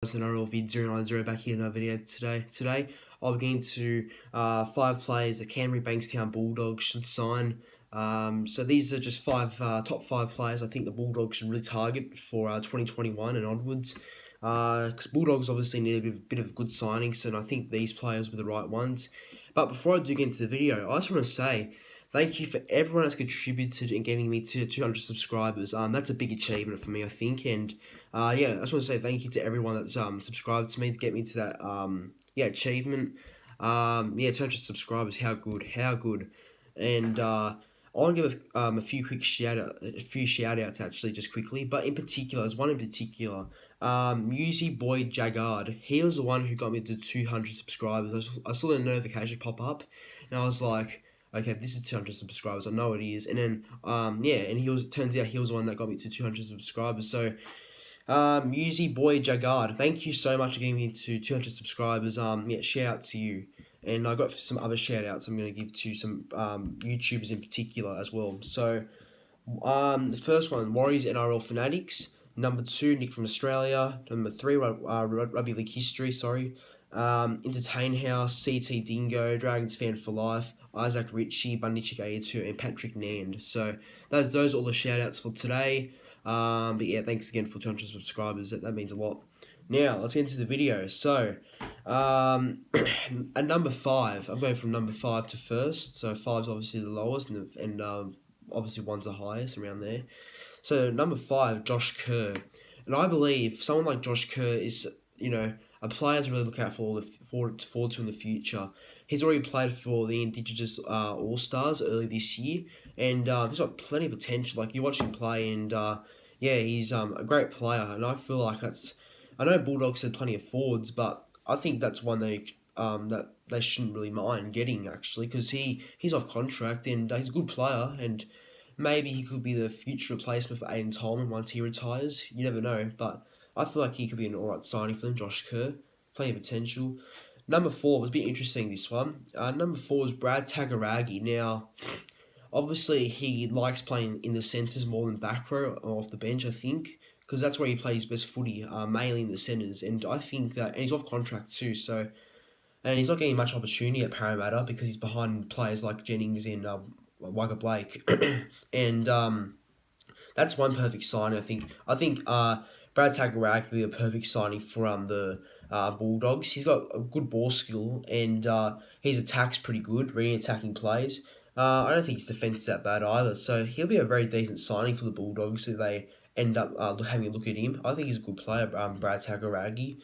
NRL vid 090 back here in another video today. Today I'll be getting to 5 players that Canterbury Bankstown Bulldogs should sign. So these are just top 5 players I think the Bulldogs should really target for 2021 and onwards. Because Bulldogs obviously need a bit of good signings, and I think these players were the right ones. But before I do get into the video, I just want to say thank you for everyone that's contributed in getting me to 200 subscribers. That's a big achievement for me, I think, and yeah, I just want to say thank you to everyone that's subscribed to me to get me to that achievement. Yeah, 200 subscribers, how good, how good, and I want to give a few shout outs actually, just quickly, but in particular, there's one in particular. Musy Boy Jaggard, he was the one who got me to 200 subscribers. I saw the notification pop up, and I was like, okay, this is 200 subscribers. I know it is. And then, and turns out he was the one that got me to 200 subscribers. So, Musy Boy Jaggard, thank you so much for getting me to 200 subscribers. Yeah, shout out to you. And I got some other shout outs I'm going to give to some YouTubers in particular as well. So, the first one, Warriors NRL Fanatics. Number 2, Nick from Australia. Number 3, Rugby League History, sorry. Entertain House, CT Dingo, Dragons Fan for Life, Isaac Ritchie, Bundichik 82, and Patrick Nand. So those are all the shout outs for today. But yeah, thanks again for 200 subscribers. That means a lot. Now, let's get into the video. So, at number 5, I'm going from number 5 to first. So, 5's obviously the lowest, and obviously 1's the highest, around there. So, number 5, Josh Kerr. And I believe someone like Josh Kerr is, a player to really look out forward to in the future. He's already played for the Indigenous All Stars early this year, and he's got plenty of potential. Like, you watch him play, and yeah, he's a great player, and I feel like that's. I know Bulldogs had plenty of forwards, but I think that's one that they shouldn't really mind getting, actually, because he's off contract, and he's a good player, and maybe he could be the future replacement for Aiden Tolman once he retires. You never know, but I feel like he could be an alright signing for them, Josh Kerr. Plenty of potential. Number 4 was a bit interesting, this one. Number 4 was Brad Tagaragi. Now, obviously, he likes playing in the centres more than back row or off the bench, I think, because that's where he plays best footy, mainly in the centres. And I think that, and he's off contract too, so, and he's not getting much opportunity at Parramatta because he's behind players like Jennings and Wagga Blake. And that's one perfect sign, I think. Brad Tagarag would be a perfect signing for the Bulldogs. He's got a good ball skill, and his attack's pretty good, re-attacking plays. I don't think his defence is that bad either, so he'll be a very decent signing for the Bulldogs if they end up having a look at him. I think he's a good player, Brad Tagaragi.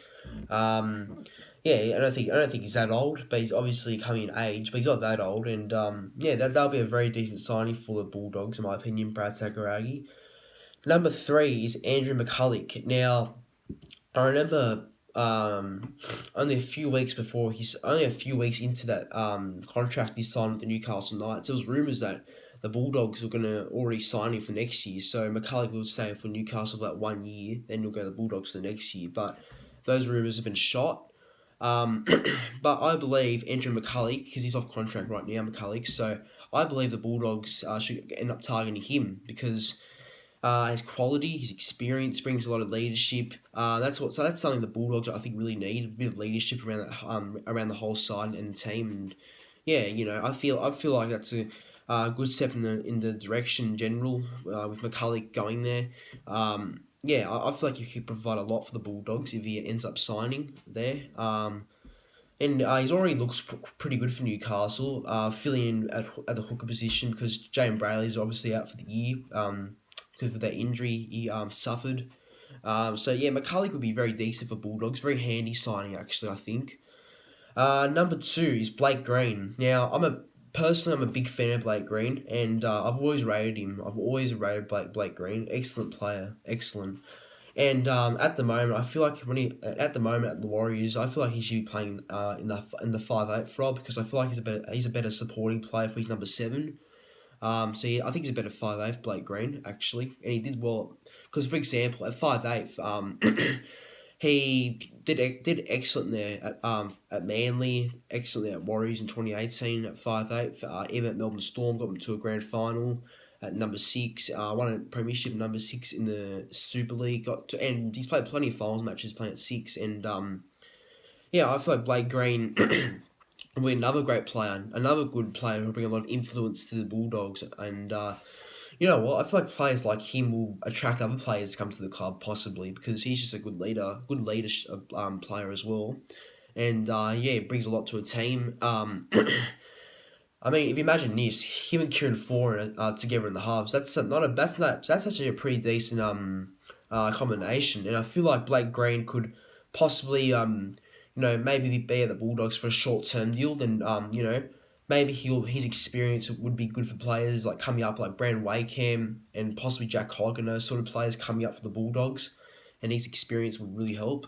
Yeah, I don't think he's that old, but he's obviously coming in age, but he's not that old, and yeah, that'll be a very decent signing for the Bulldogs, in my opinion, Brad Tagaragi. Number 3 is Andrew McCulloch. Now, I remember only a few weeks into that contract he signed with the Newcastle Knights, there was rumours that the Bulldogs were going to already sign him for next year. So McCulloch will stay for Newcastle for that 1 year, then he'll go to the Bulldogs for the next year. But those rumours have been shot. But I believe Andrew McCulloch, because he's off contract right now, McCulloch, so I believe the Bulldogs should end up targeting him because his quality, his experience brings a lot of leadership. That's something the Bulldogs I think really need, a bit of leadership around that around the whole side and the team. And yeah, I feel like that's a good step in the direction in general with McCulloch going there. Yeah, I feel like he could provide a lot for the Bulldogs if he ends up signing there. And he's already looks pretty good for Newcastle, filling in at the hooker position because Jane Brayley's obviously out for the year. Because of that injury he suffered. So yeah, McCulloch would be very decent for Bulldogs. Very handy signing, actually, I think. Number 2 is Blake Green. Now, I'm a big fan of Blake Green, and I've always rated him. I've always rated Blake Green. Excellent player, excellent. And at the moment, I feel like at the Warriors, I feel like he should be playing in the 5'8" role because I feel like he's a better supporting player for his number 7. So yeah, I think he's a better 5'8", Blake Green, actually, and he did well because, for example, at 5'8", he did excellent there at Manly, excellent there at Warriors in 2018 at 5'8". Even at Melbourne Storm, got them to a grand final. at number 6. Won a premiership number 6 in the Super League. And he's played plenty of finals matches playing at 6. And yeah, I feel like Blake Green will be another great player, another good player who will bring a lot of influence to the Bulldogs. And you know what? I feel like players like him will attract other players to come to the club, possibly, because he's just a good leader, good leadership player as well. And yeah, it brings a lot to a team. I mean, if you imagine this, him and Kieran Foran together in the halves, that's actually a pretty decent combination. And I feel like Blake Green could possibly maybe be at the Bulldogs for a short term deal. Then maybe his experience would be good for players like coming up like Brand Wakeham and possibly Jack Hogan, those sort of players coming up for the Bulldogs, and his experience would really help.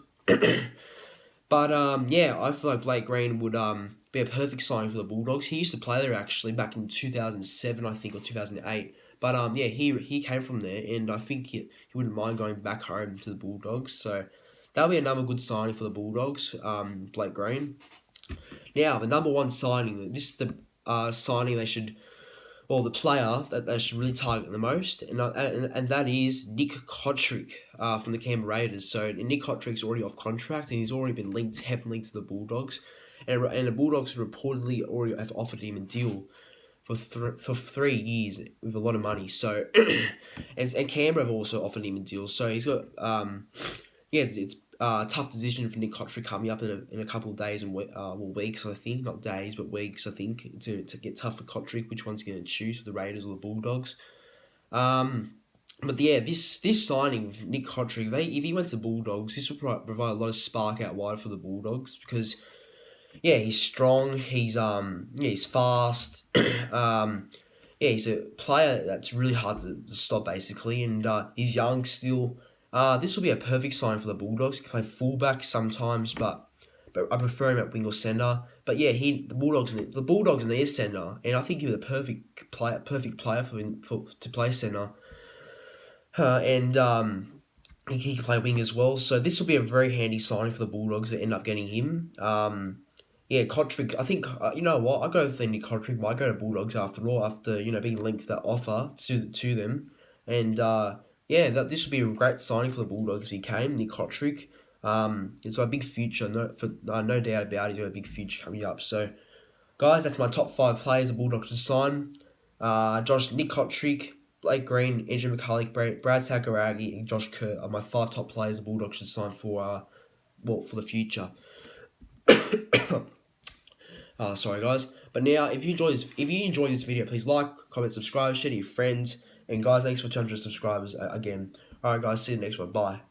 But yeah, I feel like Blake Green would be a perfect signing for the Bulldogs. He used to play there actually back in 2007, I think, or 2008. But yeah, he came from there, and I think he wouldn't mind going back home to the Bulldogs. So that'll be another good signing for the Bulldogs, Blake Green. Now, the number one signing, this is the signing they should, well, the player that they should really target the most, and that is Nick Cotric from the Canberra Raiders. So Nick Cotric's already off contract, and he's already been linked heavily to the Bulldogs, and the Bulldogs reportedly already have offered him a deal for 3 years with a lot of money. So and Canberra have also offered him a deal. So he's got yeah, it's a tough decision for Nick Cotric coming up in a couple of days and weeks, I think. Not days, but weeks, I think, to get tough for Cotric, which one's going to choose, the Raiders or the Bulldogs. But yeah, this signing of Nick Cotric, if he went to Bulldogs, this will provide a lot of spark out wide for the Bulldogs, because yeah, he's strong, he's fast, yeah, he's a player that's really hard to stop, basically, and he's young still. This will be a perfect sign for the Bulldogs. He can play fullback sometimes, but I prefer him at wing or centre. But yeah, the Bulldogs need a centre, and I think he's the perfect player to play centre. And he can play wing as well. So this will be a very handy signing for the Bulldogs that end up getting him. Yeah, Cotric, I think, you know what, I go with Nick Cotric might go to Bulldogs after all, after, being linked that offer to them. And, yeah, this would be a great signing for the Bulldogs if he came, Nick Cotric. It's a big future, no doubt about it, he's got a big future coming up. So, guys, that's my top 5 players the Bulldogs to sign. Nick Cotric, Blake Green, Andrew McCulloch, Brad Sakuragi, and Josh Kerr are my 5 top players the Bulldogs should sign for the future. Sorry guys. But now, if you enjoyed this video, please like, comment, subscribe, share to your friends. And guys, thanks for 200 subscribers again. Alright guys, see you next one. Bye.